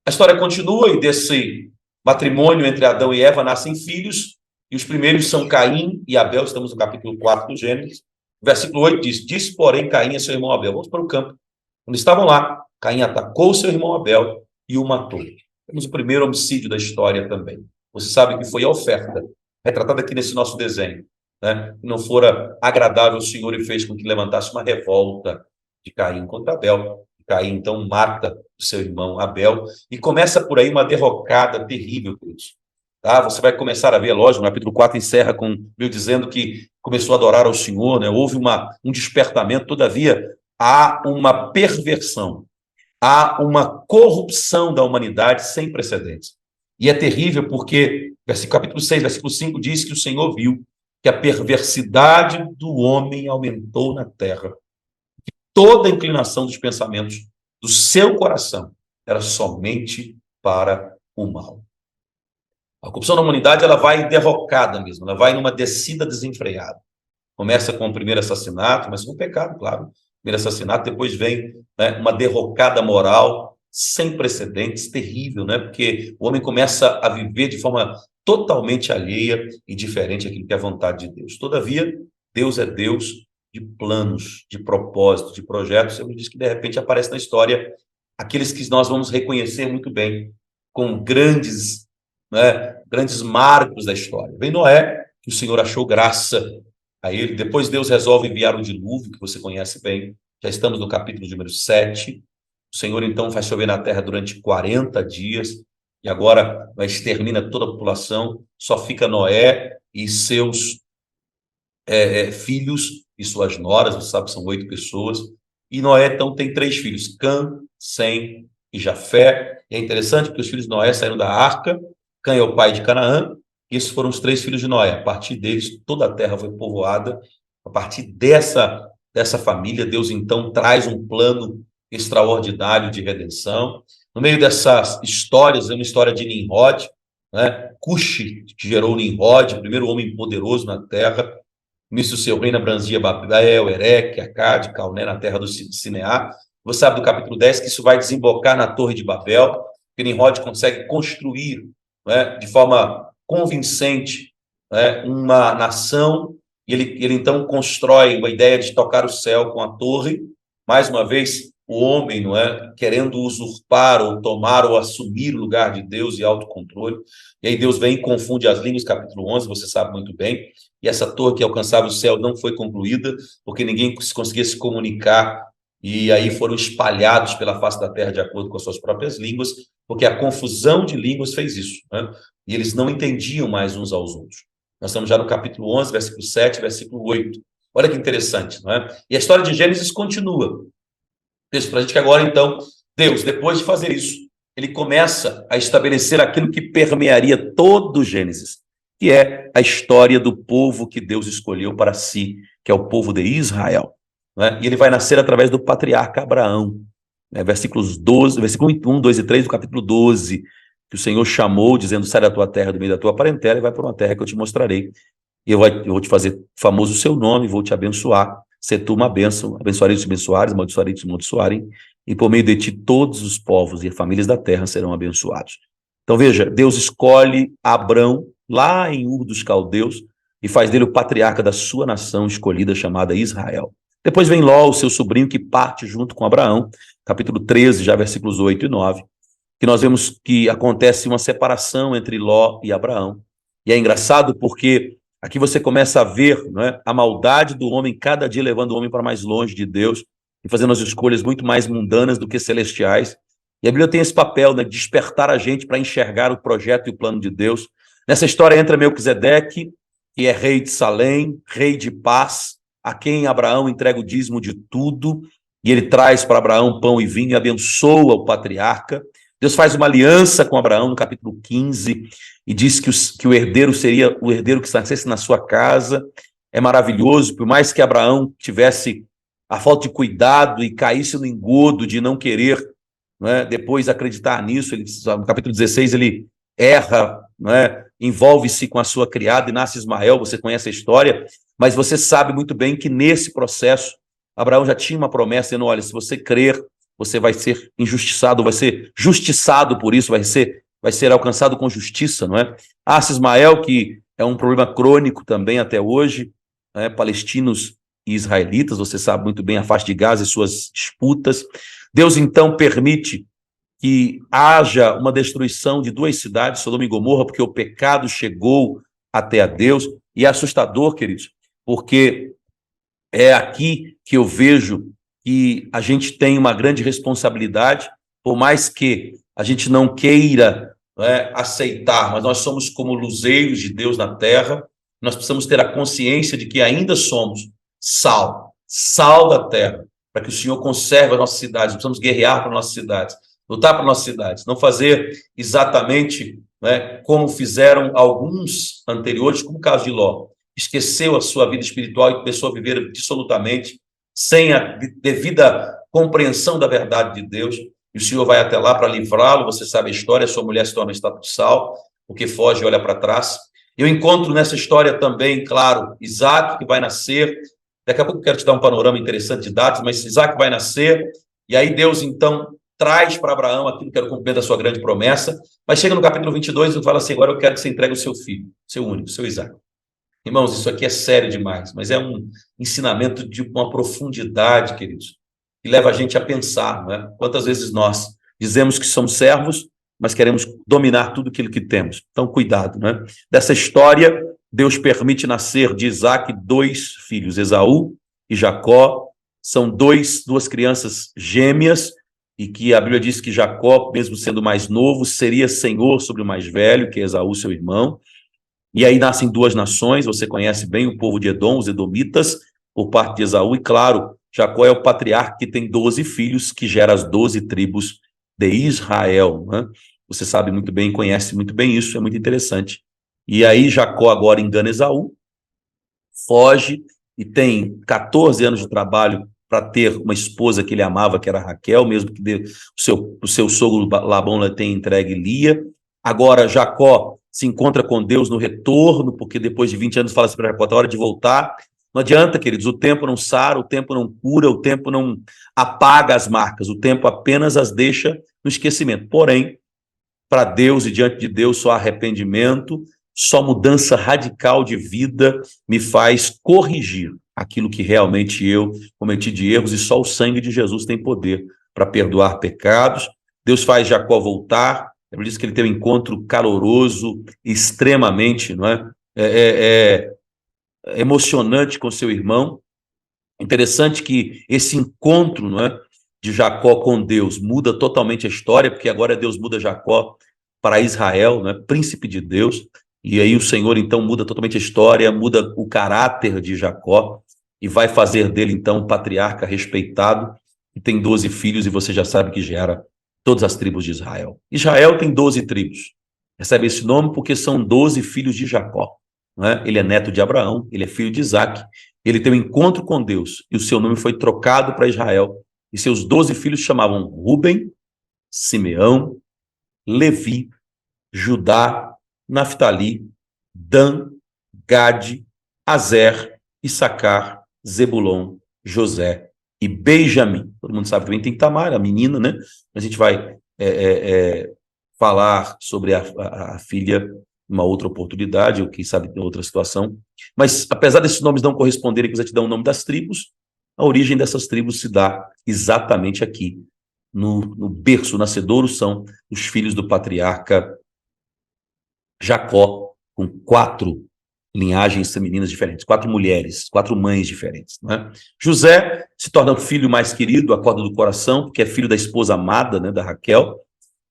A história continua e desse matrimônio entre Adão e Eva nascem filhos, e os primeiros são Caim e Abel. Estamos no capítulo 4 do Gênesis. Versículo 8 diz: Disse, porém, Caim a seu irmão Abel. Vamos para o campo. Quando estavam lá, Caim atacou seu irmão Abel e o matou. Temos o primeiro homicídio da história também. Você sabe que foi a oferta, retratada aqui nesse nosso desenho, né? Que não fora agradável ao Senhor e fez com que levantasse uma revolta de Caim contra Abel. Caim, então, mata o seu irmão Abel e começa por aí uma derrocada terrível, queridos. Tá? Você vai começar a ver, lógico, no capítulo 4 encerra com Deus dizendo que começou a adorar ao Senhor, né? Houve um despertamento, todavia há uma perversão, há uma corrupção da humanidade sem precedentes. E é terrível porque, capítulo 6, versículo 5, diz que o Senhor viu que a perversidade do homem aumentou na terra. Toda a inclinação dos pensamentos do seu coração era somente para o mal. A corrupção da humanidade, ela vai derrocada mesmo, ela vai numa descida desenfreada. Começa com o primeiro assassinato, começa com o pecado, claro. Primeiro assassinato, depois vem, né, uma derrocada moral sem precedentes, terrível, né? Porque o homem começa a viver de forma totalmente alheia e diferente daquilo que é a vontade de Deus. Todavia, Deus é Deus de planos, de propósitos, de projetos. Eu disse que, de repente, aparece na história aqueles que nós vamos reconhecer muito bem, com grandes, né, grandes marcos da história. Vem Noé, que o Senhor achou graça a ele. Depois Deus resolve enviar o dilúvio, que você conhece bem. Já estamos no capítulo número 7. O Senhor, então, faz chover na terra durante 40 dias, e agora extermina toda a população. Só fica Noé e seus filhos e suas noras, você sabe, são 8 pessoas. E Noé, então, tem 3 filhos, Cã, Sem e Jafé. E é interessante porque os filhos de Noé saíram da arca. Cã é o pai de Canaã. Esses foram os 3 filhos de Noé. A partir deles, toda a terra foi povoada. A partir dessa família, Deus, então, traz um plano extraordinário de redenção. No meio dessas histórias, é uma história de Nimrod, né? Cuxi, que gerou Nimrod, o primeiro homem poderoso na terra. Nisso seu reino abrangia Babel, Ereque, Acade, Calné, na terra do Sinear. Você sabe do capítulo 10 que isso vai desembocar na Torre de Babel, que Nimrod consegue construir, né, de forma convincente, né, uma nação, e ele então constrói uma ideia de tocar o céu com a torre. Mais uma vez, o homem, não é, querendo usurpar ou tomar ou assumir o lugar de Deus e autocontrole. E aí Deus vem e confunde as línguas, capítulo 11, você sabe muito bem. E essa torre que alcançava o céu não foi concluída, porque ninguém conseguia se comunicar, e aí foram espalhados pela face da terra de acordo com as suas próprias línguas, porque a confusão de línguas fez isso, né? E eles não entendiam mais uns aos outros. Nós estamos já no capítulo 11, versículo 7, versículo 8. Olha que interessante, não é? E a história de Gênesis continua. Isso para a gente que agora, então, Deus, depois de fazer isso, ele começa a estabelecer aquilo que permearia todo o Gênesis, que é a história do povo que Deus escolheu para si, que é o povo de Israel, né? E ele vai nascer através do patriarca Abraão, né? Versículos 12, versículo 1, 2 e 3 do capítulo 12, que o Senhor chamou, dizendo, sai da tua terra, do meio da tua parentela, e vai para uma terra que eu te mostrarei. E eu vou te fazer famoso o seu nome, vou te abençoar, ser tu uma bênção, abençoarei os abençoares, amaldiçoarei os amaldiçoarem, e por meio de ti todos os povos e famílias da terra serão abençoados. Então veja, Deus escolhe Abrão, lá em Ur dos Caldeus, e faz dele o patriarca da sua nação escolhida, chamada Israel. Depois vem Ló, o seu sobrinho, que parte junto com Abraão, capítulo 13, já versículos 8 e 9, que nós vemos que acontece uma separação entre Ló e Abraão. E é engraçado porque aqui você começa a ver, não é, a maldade do homem, cada dia levando o homem para mais longe de Deus e fazendo as escolhas muito mais mundanas do que celestiais. E a Bíblia tem esse papel, né, de despertar a gente para enxergar o projeto e o plano de Deus. Nessa história entra Melquisedeque, que é rei de Salém, rei de paz, a quem Abraão entrega o dízimo de tudo, e ele traz para Abraão pão e vinho e abençoa o patriarca. Deus faz uma aliança com Abraão no capítulo 15 e diz que o herdeiro seria o herdeiro que nascesse na sua casa. É maravilhoso, por mais que Abraão tivesse a falta de cuidado e caísse no engodo de não querer, não é, depois acreditar nisso. Ele, no capítulo 16 ele erra, não é, envolve-se com a sua criada e nasce Ismael. Você conhece a história, mas você sabe muito bem que nesse processo Abraão já tinha uma promessa dizendo, olha, se você crer você vai ser injustiçado, vai ser justiçado por isso, vai ser alcançado com justiça, não é? Ismael, que é um problema crônico também até hoje, né? Palestinos e israelitas, você sabe muito bem a faixa de Gaza e suas disputas. Deus, então, permite que haja uma destruição de duas cidades, Sodoma e Gomorra, porque o pecado chegou até a Deus, e é assustador, queridos, porque é aqui que eu vejo que a gente tem uma grande responsabilidade, por mais que a gente não queira, né, aceitar, mas nós somos como luzeiros de Deus na terra, nós precisamos ter a consciência de que ainda somos sal da terra, para que o Senhor conserve as nossas cidades, nós precisamos guerrear para nossas cidades, lutar para nossas cidades, não fazer exatamente, né, como fizeram alguns anteriores, como o caso de Ló, esqueceu a sua vida espiritual e começou a viver absolutamente sem a devida compreensão da verdade de Deus, e o Senhor vai até lá para livrá-lo. Você sabe a história, sua mulher se torna estátua de sal, porque foge e olha para trás. Eu encontro nessa história também, claro, Isaac, que vai nascer. Daqui a pouco eu quero te dar um panorama interessante de datas, mas Isaac vai nascer, e aí Deus, então, traz para Abraão aquilo que era o cumprimento da sua grande promessa, mas chega no capítulo 22 e fala assim: agora eu quero que você entregue o seu filho, seu único, seu Isaac. Irmãos, isso aqui é sério demais, mas é um ensinamento de uma profundidade, queridos, que leva a gente a pensar, não é? Quantas vezes nós dizemos que somos servos, mas queremos dominar tudo aquilo que temos. Então, cuidado, né? Dessa história, Deus permite nascer de Isaac dois filhos, Esaú e Jacó. São duas crianças gêmeas, e que a Bíblia diz que Jacó, mesmo sendo mais novo, seria senhor sobre o mais velho, que é Esaú, seu irmão. E aí nascem duas nações, você conhece bem o povo de Edom, os edomitas, por parte de Esaú, e claro, Jacó é o patriarca que tem 12 filhos, que gera as 12 tribos de Israel, né? Você sabe muito bem, conhece muito bem isso, é muito interessante. E aí Jacó agora engana Esaú, foge e tem 14 anos de trabalho para ter uma esposa que ele amava, que era Raquel, mesmo que o seu sogro Labão tenha entregue Lia. Agora Jacó se encontra com Deus no retorno, porque depois de 20 anos fala assim para Jacó: é hora de voltar. Não adianta, queridos, o tempo não sara, o tempo não cura, o tempo não apaga as marcas, o tempo apenas as deixa no esquecimento. Porém, para Deus e diante de Deus, só arrependimento, só mudança radical de vida me faz corrigir aquilo que realmente eu cometi de erros, e só o sangue de Jesus tem poder para perdoar pecados. Deus faz Jacó voltar. Ele diz que ele tem um encontro caloroso, extremamente, não é? Emocionante com seu irmão. Interessante que esse encontro, não é, de Jacó com Deus muda totalmente a história, porque agora Deus muda Jacó para Israel, não é? Príncipe de Deus, e aí o Senhor então muda totalmente a história, muda o caráter de Jacó, e vai fazer dele então um patriarca respeitado, que tem 12 filhos, e você já sabe que gera todas as tribos de Israel. Israel tem 12 tribos, recebe esse nome porque são 12 filhos de Jacó, não é? Ele é neto de Abraão, ele é filho de Isaac, ele tem um encontro com Deus, e o seu nome foi trocado para Israel, e seus 12 filhos chamavam Ruben, Simeão, Levi, Judá, Naftali, Dan, Gade, Azer, Issacar, Zebulon, José e Benjamim. Todo mundo sabe também tem Tamar, a menina, né? A gente vai falar sobre a filha uma outra oportunidade, ou quem sabe em outra situação. Mas, apesar desses nomes não corresponderem com a exatidão o nome das tribos, a origem dessas tribos se dá exatamente aqui, no berço nascedouro, são os filhos do patriarca Jacó, com 4 linhagens femininas diferentes, 4 mulheres, 4 mães diferentes, né? José se torna o filho mais querido, a corda do coração, porque é filho da esposa amada, né, da Raquel,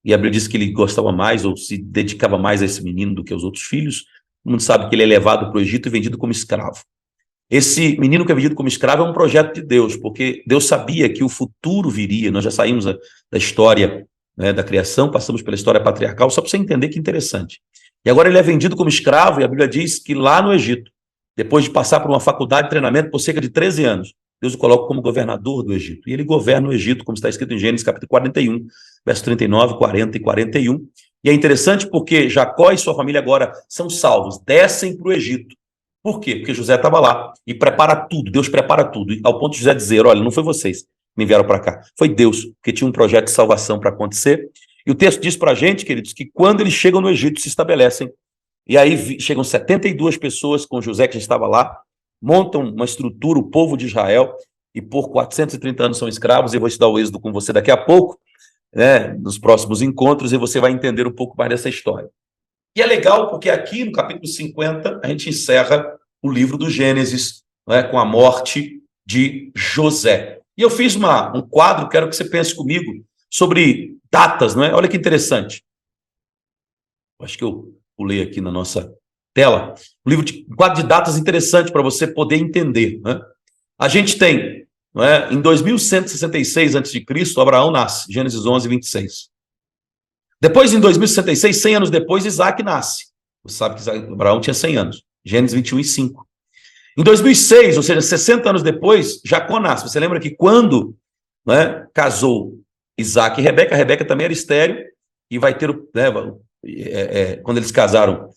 e a Bíblia diz que ele gostava mais, ou se dedicava mais a esse menino do que aos outros filhos. Todo mundo sabe que ele é levado para o Egito e vendido como escravo. Esse menino que é vendido como escravo é um projeto de Deus, porque Deus sabia que o futuro viria. Nós já saímos da história, né, da criação, passamos pela história patriarcal, só para você entender que interessante. E agora ele é vendido como escravo, e a Bíblia diz que lá no Egito, depois de passar por uma faculdade de treinamento por cerca de 13 anos, Deus o coloca como governador do Egito. E ele governa o Egito, como está escrito em Gênesis capítulo 41, verso 39, 40 e 41. E é interessante porque Jacó e sua família agora são salvos, descem para o Egito. Por quê? Porque José estava lá e prepara tudo, Deus prepara tudo, ao ponto de José dizer: olha, não foi vocês, me enviaram para cá. Foi Deus, que tinha um projeto de salvação para acontecer. E o texto diz para a gente, queridos, que quando eles chegam no Egito, se estabelecem. E aí chegam 72 pessoas com José, que já estava lá, montam uma estrutura, o povo de Israel, e por 430 anos são escravos. Eu vou estudar o Êxodo com você daqui a pouco, né, nos próximos encontros, e você vai entender um pouco mais dessa história. E é legal porque aqui no capítulo 50 a gente encerra o livro do Gênesis, né, com a morte de José. E eu fiz um quadro, quero que você pense comigo, sobre datas, não é? Olha que interessante. Acho que eu pulei aqui na nossa tela. Um quadro de datas interessante para você poder entender, né? A gente tem, não é, em 2166 a.C., Abraão nasce, Gênesis 11, 26. Depois, em 2066, 100 anos depois, Isaac nasce. Você sabe que Abraão tinha 100 anos. Gênesis 21 e 5. Em 2006, ou seja, 60 anos depois, Jacó nasce. Você lembra que quando, né, casou Isaac e Rebeca também era estéril, e vai ter, quando eles casaram,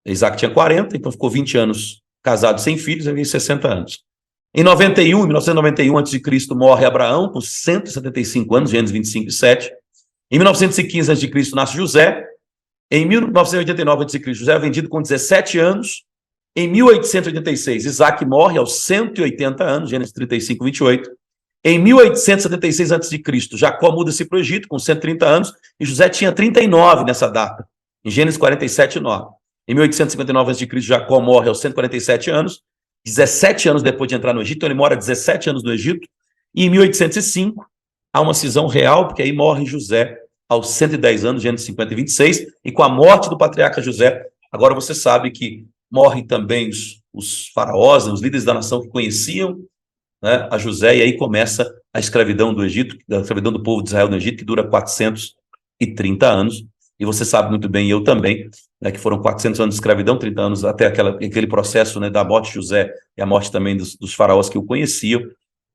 Isaac tinha 40, então ficou 20 anos casado sem filhos, e 60 anos. Em 1991 a.C., morre Abraão, com 175 anos, Gênesis 25 e 7. Em 1915 a.C., nasce José. Em 1989 a.C., José é vendido com 17 anos. Em 1886, Isaac morre aos 180 anos, Gênesis 35, 28. Em 1876 a.C., Jacó muda-se para o Egito com 130 anos, e José tinha 39 nessa data, em Gênesis 47, 9. Em 1859 a.C., Jacó morre aos 147 anos, 17 anos depois de entrar no Egito, então ele mora 17 anos no Egito, e em 1805 há uma cisão real, porque aí morre José aos 110 anos, Gênesis 50 e 26, e com a morte do patriarca José, agora você sabe que morrem também os faraós, os líderes da nação que conheciam, né, a José, e aí começa a escravidão do Egito, a escravidão do povo de Israel no Egito, que dura 430 anos, e você sabe muito bem, e eu também, né, que foram 400 anos de escravidão, 30 anos até aquele processo, né, da morte de José e a morte também dos faraós que o conheciam,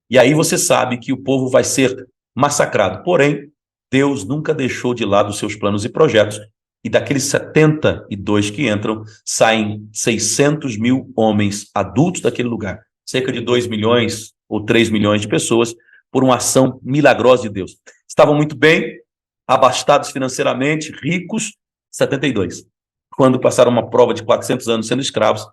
e aí você sabe que o povo vai ser massacrado. Porém, Deus nunca deixou de lado os seus planos e projetos, e daqueles 72 que entram, saem 600 mil homens adultos daquele lugar, cerca de 2 milhões ou 3 milhões de pessoas, por uma ação milagrosa de Deus. Estavam muito bem, abastados financeiramente, ricos, 72. Quando passaram uma prova de 400 anos sendo escravos,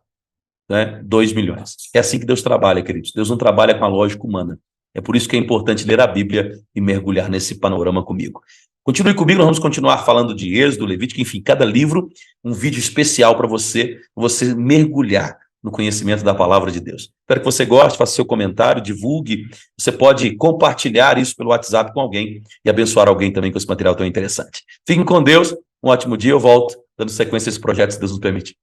né, 2 milhões. É assim que Deus trabalha, queridos. Deus não trabalha com a lógica humana. É por isso que é importante ler a Bíblia e mergulhar nesse panorama comigo. Continue comigo, nós vamos continuar falando de Êxodo, Levítico, enfim, cada livro, um vídeo especial para você mergulhar no conhecimento da palavra de Deus. Espero que você goste, faça seu comentário, divulgue. Você pode compartilhar isso pelo WhatsApp com alguém e abençoar alguém também com esse material tão interessante. Fiquem com Deus, um ótimo dia, eu volto dando sequência a esse projeto, se Deus nos permitir.